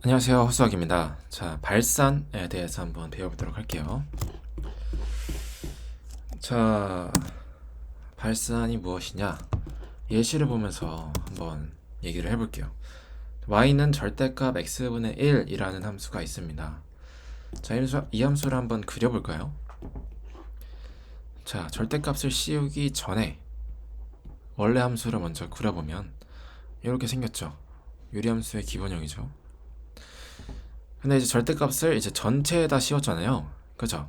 안녕하세요. 허수아기입니다. 자, 발산에 대해서 한번 배워보도록 할게요. 자, 발산이 무엇이냐? 예시를 보면서 한번 얘기를 해볼게요. y는 절대값 x분의 1이라는 함수가 있습니다. 자, 이 함수를 한번 그려볼까요? 자, 절대값을 씌우기 전에 원래 함수를 먼저 그려보면 이렇게 생겼죠. 유리함수의 기본형이죠. 근데 이제 절대값을 이제 전체에다 씌웠잖아요. 그죠?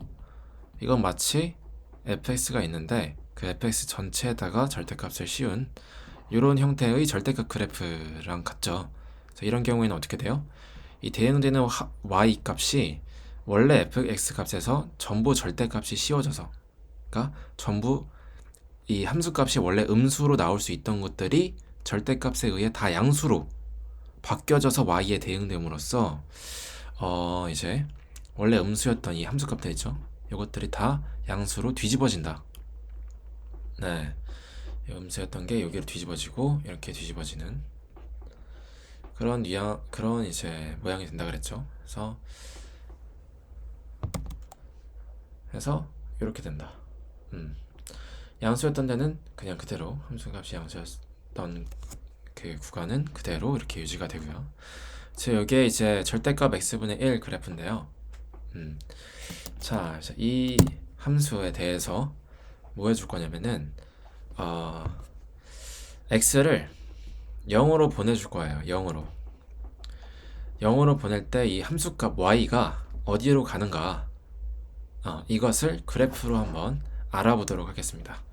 이건 마치 fx가 있는데 그 fx 전체에다가 절대값을 씌운 이런 형태의 절대값 그래프랑 같죠. 그래서 이런 경우에는 어떻게 돼요? 이 대응되는 y 값이 원래 fx 값에서 전부 절대값이 씌워져서, 그러니까 전부 이 함수 값이 원래 음수로 나올 수 있던 것들이 절대값에 의해 다 양수로 바뀌어져서 y에 대응됨으로써 이제 원래 음수였던 이 함수 값들 있죠. 이것들이 다 양수로 뒤집어진다. 네, 음수였던 게 여기로 뒤집어지고 이렇게 뒤집어지는 그런 이제 모양이 된다 그랬죠. 그래서 이렇게 된다. 양수였던 데는 그냥 그대로 함수값이 양수였던 그 구간은 그대로 이렇게 유지가 되고요. 여기에 이제 절대값 x분의 1 그래프인데요. 자, 이 함수에 대해서 뭐 해줄 거냐면은 x를 0으로 보내줄 거예요. 0으로 보낼 때 이 함수값 y가 어디로 가는가, 이것을 그래프로 한번 알아보도록 하겠습니다.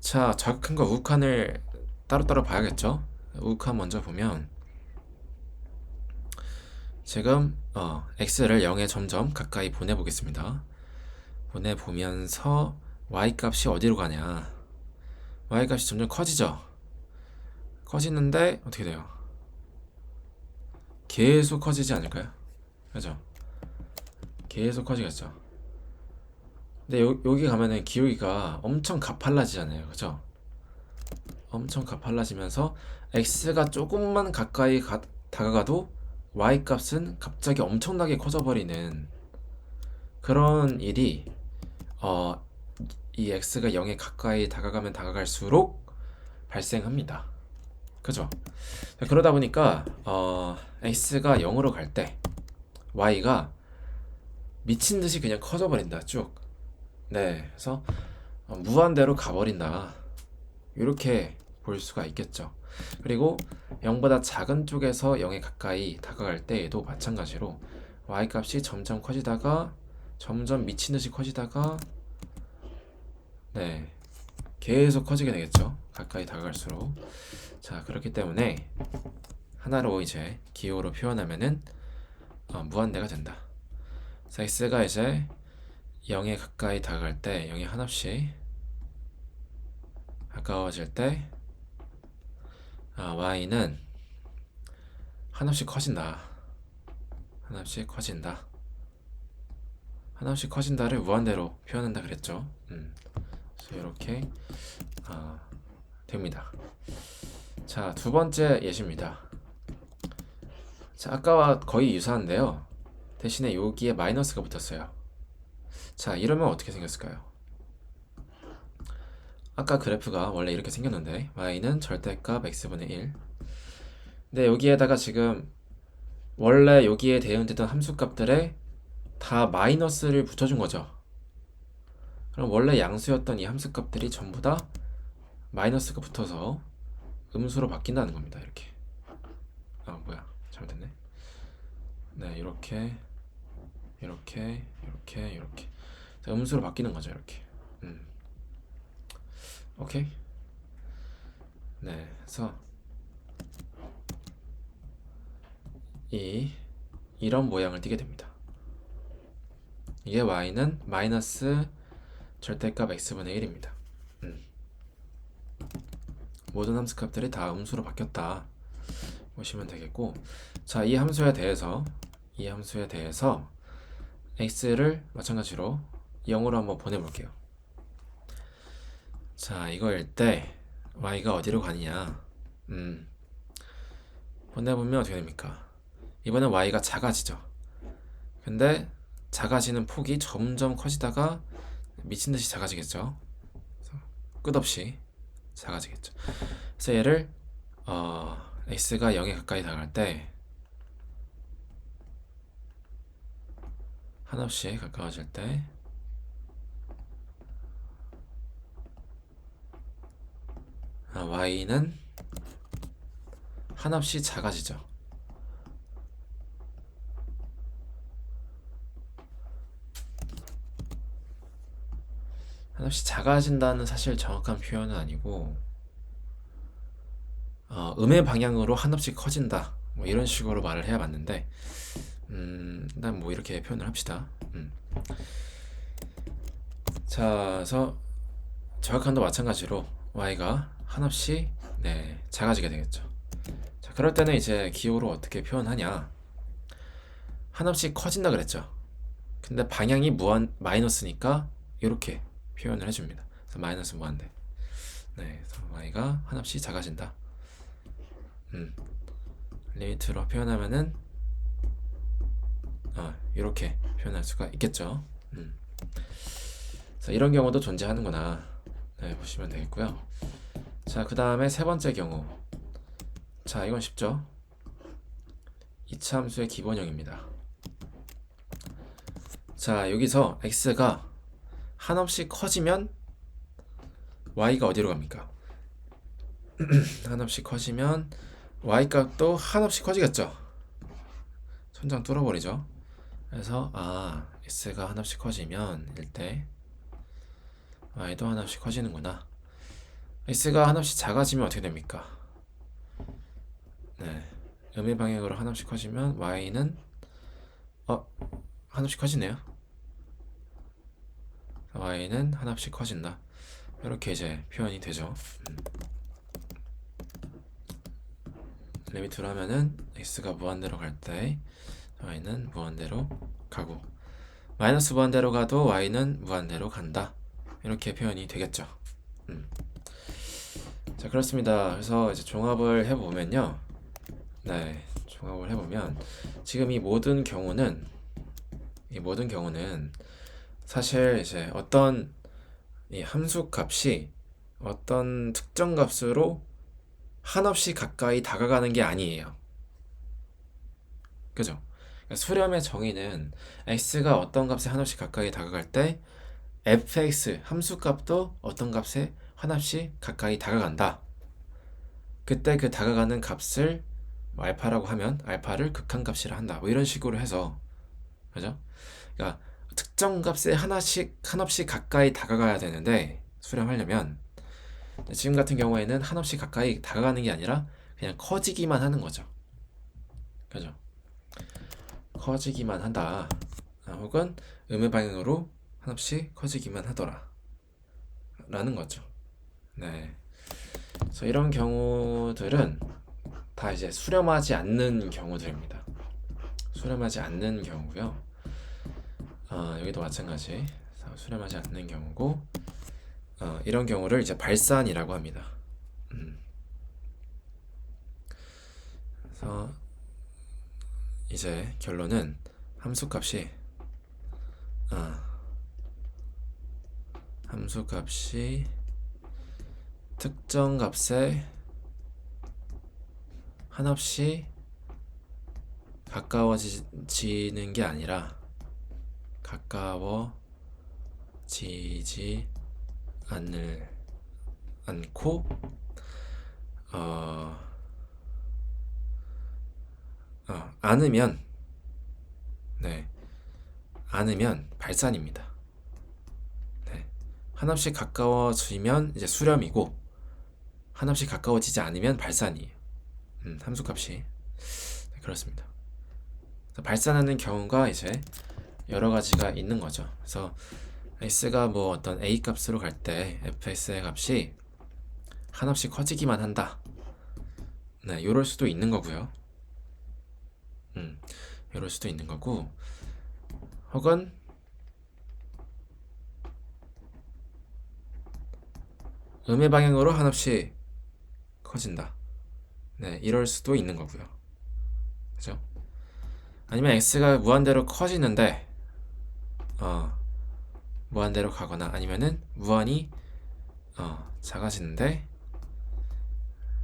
자, 좌극한과 우극한을 따로따로 봐야겠죠. 우극한 먼저 보면 지금 x를 0에 점점 가까이 보내보겠습니다. 보내보면서 y값이 어디로 가냐, y값이 점점 커지죠. 커지는데 어떻게 돼요? 계속 커지지 않을까요? 그죠? 계속 커지겠죠. 근데 여기 가면은 기울기가 엄청 가팔라지잖아요. 그죠? 엄청 가팔라지면서 x가 조금만 가까이 다가가도 y 값은 갑자기 엄청나게 커져버리는 그런 일이 이 x가 0에 가까이 다가가면 다가갈수록 발생합니다. 그죠? 그러다 보니까 x가 0으로 갈 때 y가 미친 듯이 그냥 커져버린다. 쭉. 네, 그래서 무한대로 가버린다. 이렇게 볼 수가 있겠죠. 그리고 0보다 작은 쪽에서 0에 가까이 다가갈 때에도 마찬가지로 y 값이 점점 커지다가 점점 미친 듯이 커지다가, 네, 계속 커지게 되겠죠. 가까이 다가갈수록. 자, 그렇기 때문에 하나로 이제 기호로 표현하면은 무한대가 된다. 그래서 x가 이제 0에 가까이 다가갈 때 0이 한없이 가까워질 때 y는 한없이 커진다. 한없이 커진다. 한없이 커진다를 무한대로 표현한다 그랬죠. 그래서 이렇게 됩니다. 자, 두 번째 예시입니다. 자, 아까와 거의 유사한데요. 대신에 여기에 마이너스가 붙었어요. 자, 이러면 어떻게 생겼을까요? 아까 그래프가 원래 이렇게 생겼는데 y는 절대값 x분의 1. 근데 여기에다가 지금 원래 여기에 대응되던 함수값들에 다 마이너스를 붙여준 거죠. 그럼 원래 양수였던 이 함수값들이 전부 다 마이너스가 붙어서 음수로 바뀐다는 겁니다. 이렇게. 뭐야, 잘못됐네. 네, 이렇게 음수로 바뀌는 거죠. 이렇게. 오케이. 네, 그래서 이런 모양을 띠게 됩니다. 이게 y는 마이너스 절대값 x분의 1입니다. 모든 함수값들이 다 음수로 바뀌었다 보시면 되겠고, 자, 이 함수에 대해서 x를 마찬가지로 0으로 한번 보내볼게요. 자, 이거일 때 y가 어디로 가느냐, 보내보면 어떻게 됩니까? 이번엔 y가 작아지죠. 근데 작아지는 폭이 점점 커지다가 미친듯이 작아지겠죠. 끝없이 작아지겠죠. 그래서 얘를 x가 0에 가까이 다가갈 때 한없이 가까워질 때 y는 한없이 작아지죠. 한없이 작아진다는 사실 정확한 표현은 아니고 음의 방향으로 한없이 커진다 뭐 이런 식으로 말을 해야 맞는데 일단 뭐 이렇게 표현을 합시다. 자, 그래서 정확한도 마찬가지로 y가 한없이 작아지게 되겠죠. 자, 그럴 때는 이제 기호로 어떻게 표현하냐? 한없이 커진다 그랬죠. 근데 방향이 마이너스니까 이렇게 표현을 해줍니다. 그래서 마이너스 무한대. 그래서 y가 한없이 작아진다. 리미트로 표현하면은 이렇게 표현할 수가 있겠죠. 그래서 이런 경우도 존재하는구나. 보시면 되겠고요. 자, 그 다음에 세 번째 경우. 자, 이건 쉽죠. 이차함수의 기본형입니다. 자, 여기서 x가 한없이 커지면 y가 어디로 갑니까? 한없이 커지면 y 값도 한없이 커지겠죠. 천장 뚫어버리죠. 그래서 x가 한없이 커지면 일때 y도 한없이 커지는구나. x가 한없이 작아지면 어떻게 됩니까? 음의 방향으로 한없이 커지면 y는 한없이 커지네요. y는 한없이 커진다. 이렇게 이제 표현이 되죠. 리미트로 하면은 x가 무한대로 갈 때 y는 무한대로 가고 마이너스 무한대로 가도 y는 무한대로 간다. 이렇게 표현이 되겠죠. 자, 그렇습니다. 그래서 이제 종합을 해보면요. 종합을 해보면 지금 이 모든 경우는 사실 이제 어떤 이 함수 값이 어떤 특정 값으로 한없이 가까이 다가가는 게 아니에요. 그죠? 그러니까 수렴의 정의는 x가 어떤 값에 한없이 가까이 다가갈 때 fx 함수 값도 어떤 값에 한없이 가까이 다가간다. 그때 그 다가가는 값을 알파라고 하면 알파를 극한값이라 한다. 뭐 이런 식으로 해서, 그죠? 그러니까 특정 값에 한없이 가까이 다가가야 되는데 수렴하려면 지금 같은 경우에는 한없이 가까이 다가가는 게 아니라 그냥 커지기만 하는 거죠. 그죠? 커지기만 한다. 혹은 음의 방향으로 한없이 커지기만 하더라. 라는 거죠. 그래서 이런 경우들은 다 이제 수렴하지 않는 경우들입니다. 수렴하지 않는 경우고요. 여기도 마찬가지. 수렴하지 않는 경우고, 이런 경우를 이제 발산이라고 합니다. 그래서 이제 결론은 함수값이 특정 값에 한없이 가까워지는 게 아니라 가까워지지 않고 않으면 발산입니다. 한없이 가까워지면 이제 수렴이고 한없이 가까워지지 않으면 발산이에요. 함수값이 그렇습니다. 발산하는 경우가 이제 여러 가지가 있는 거죠. 그래서 x가 뭐 어떤 a 값으로 갈 때 fx의 값이 한없이 커지기만 한다. 이럴 수도 있는 거고요. 이럴 수도 있는 거고, 혹은 음의 방향으로 한없이 커진다. 이럴 수도 있는 거고요. 그죠? 아니면 x가 무한대로 커지는데 무한대로 가거나 아니면은 무한히 작아지는데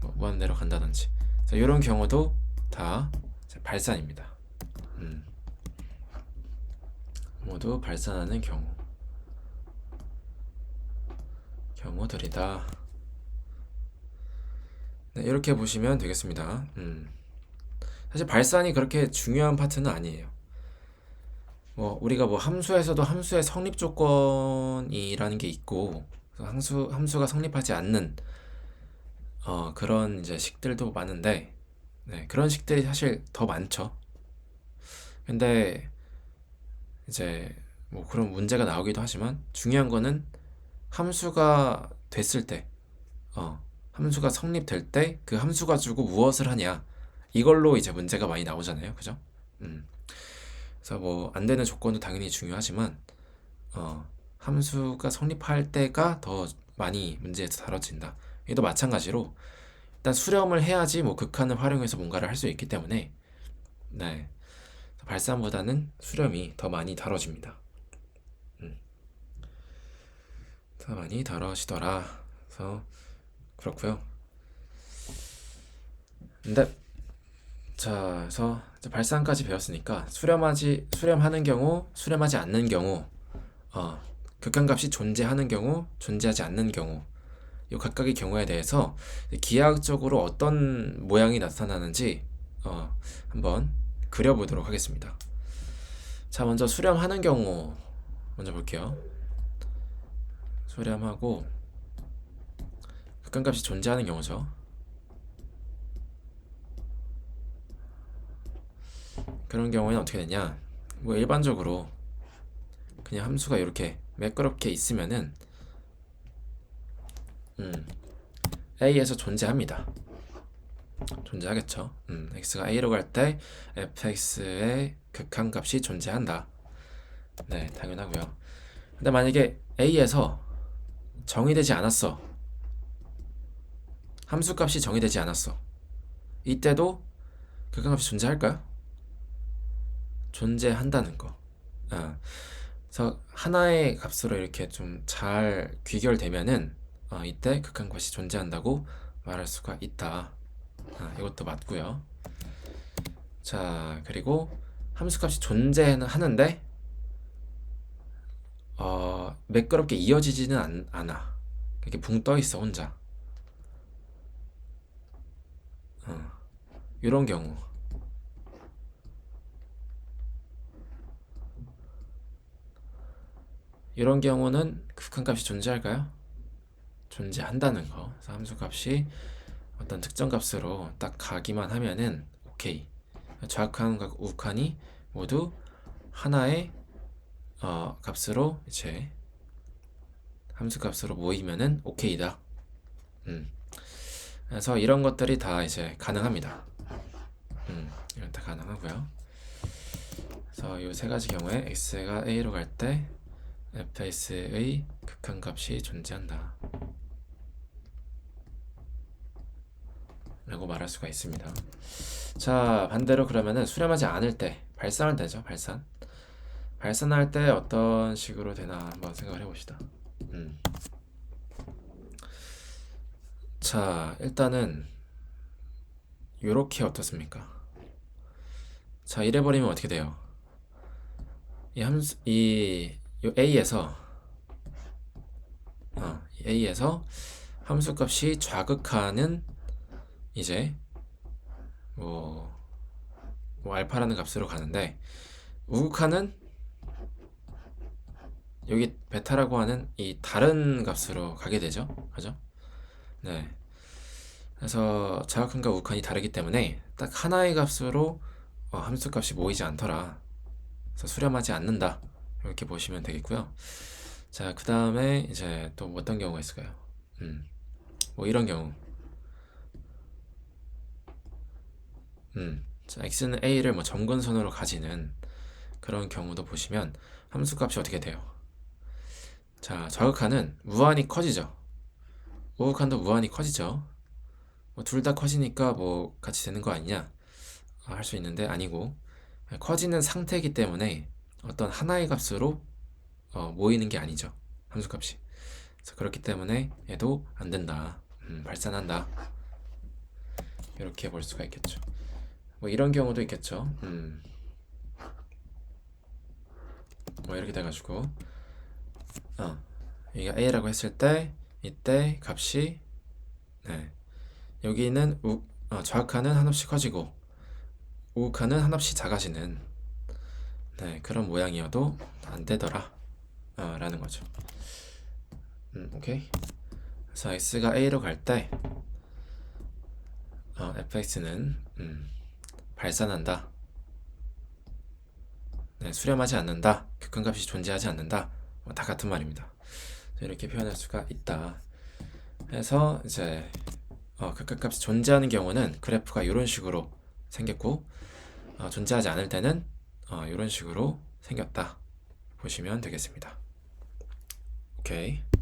뭐 무한대로 간다든지 이런 경우도 다 발산입니다. 모두 발산하는 경우들이다. 네, 이렇게 보시면 되겠습니다. 사실 발산이 그렇게 중요한 파트는 아니에요. 뭐 우리가 뭐 함수에서도 함수의 성립 조건이라는 게 있고 함수가 성립하지 않는 그런 이제 식들도 많은데 네, 그런 식들이 사실 더 많죠. 근데 이제 뭐 그런 문제가 나오기도 하지만 중요한 거는 함수가 됐을 때 함수가 성립될 때 그 함수 가지고 무엇을 하냐 이걸로 이제 문제가 많이 나오잖아요. 그죠? 그래서 뭐 안 되는 조건도 당연히 중요하지만 함수가 성립할 때가 더 많이 문제에서 다뤄진다. 이도 마찬가지로 일단 수렴을 해야지 뭐 극한을 활용해서 뭔가를 할 수 있기 때문에 네. 발산보다는 수렴이 더 많이 다뤄집니다. 더 많이 다뤄지더라. 그래서 그렇고요. 근데 자, 그래서 이제 발산까지 배웠으니까 수렴하는 경우, 수렴하지 않는 경우, 극한값이 존재하는 경우, 존재하지 않는 경우, 이 각각의 경우에 대해서 기하학적으로 어떤 모양이 나타나는지 한번 그려보도록 하겠습니다. 자, 먼저 수렴하는 경우 먼저 볼게요. 수렴하고 극한값이 존재하는 경우죠. 그런 경우에는 어떻게 되냐? 뭐 일반적으로 그냥 함수가 이렇게 매끄럽게 있으면은 A에서 존재합니다. 존재하겠죠. x가 A로 갈 때 fx의 극한값이 존재한다. 네, 당연하고요. 근데 만약에 A에서 정의되지 않았어. 함수값이 정의되지 않았어. 이때도 극한값이 존재할까요? 존재한다는 거. 그래서 하나의 값으로 이렇게 좀 잘 귀결되면은 이때 극한값이 존재한다고 말할 수가 있다. 이것도 맞고요. 자, 그리고 함수값이 존재는 하는데 매끄럽게 이어지지는 않아. 이렇게 붕 떠 있어 혼자. 이런 경우. 이런 경우는 극한값이 존재할까요? 존재한다는 거. 그래서 함수값이 어떤 특정 값으로 딱 가기만 하면은 오케이. 좌극한과 우극한이 모두 하나의 값으로 이제 함수값으로 모이면은 오케이다. 그래서 이런 것들이 다 이제 가능합니다. 이런 다 가능하고요. 그래서 이 세 가지 경우에 x가 a로 갈 때 fx의 극한값이 존재한다. 라고 말할 수가 있습니다. 자, 반대로 그러면은 수렴하지 않을 때 발산은 되죠. 발산할 때 어떤 식으로 되나 한번 생각을 해봅시다. 자, 일단은 요렇게 어떻습니까? 자, 이래버리면 어떻게 돼요? 요 A에서 함수값이 좌극하는 이제 뭐 알파라는 값으로 가는데 우극하는 여기 베타라고 하는 이 다른 값으로 가게 되죠. 그죠? 네. 그래서 좌극한과 우극한이 다르기 때문에 딱 하나의 값으로 함수값이 모이지 않더라. 그래서 수렴하지 않는다. 이렇게 보시면 되겠고요. 자, 그 다음에 이제 또 어떤 경우가 있을까요? 뭐 이런 경우. 자, x는 a를 뭐 점근선으로 가지는 그런 경우도 보시면 함수값이 어떻게 돼요? 자, 좌극한은 무한히 커지죠. 우극한도 무한히 커지죠. 뭐 둘 다 커지니까 뭐 같이 되는 거 아니냐 할 수 있는데 아니고 커지는 상태이기 때문에 어떤 하나의 값으로 모이는 게 아니죠. 함수값이. 그래서 그렇기 때문에 얘도 안 된다. 발산한다. 이렇게 볼 수가 있겠죠. 뭐 이런 경우도 있겠죠. 뭐 이렇게 돼가지고 여기가 a라고 했을 때 이때 값이 여기는 좌극하는 한없이 커지고 우극하는 한없이 작아지는 그런 모양이어도 안 되더라 라는 거죠. 오케이. 그래서 x가 a로 갈 때 fx는 발산한다. 수렴하지 않는다. 극한값이 존재하지 않는다. 다 같은 말입니다. 이렇게 표현할 수가 있다. 해서 이제 극한값이 존재하는 경우는 그래프가 이런 식으로 생겼고 존재하지 않을 때는 이런 식으로 생겼다. 보시면 되겠습니다. 오케이.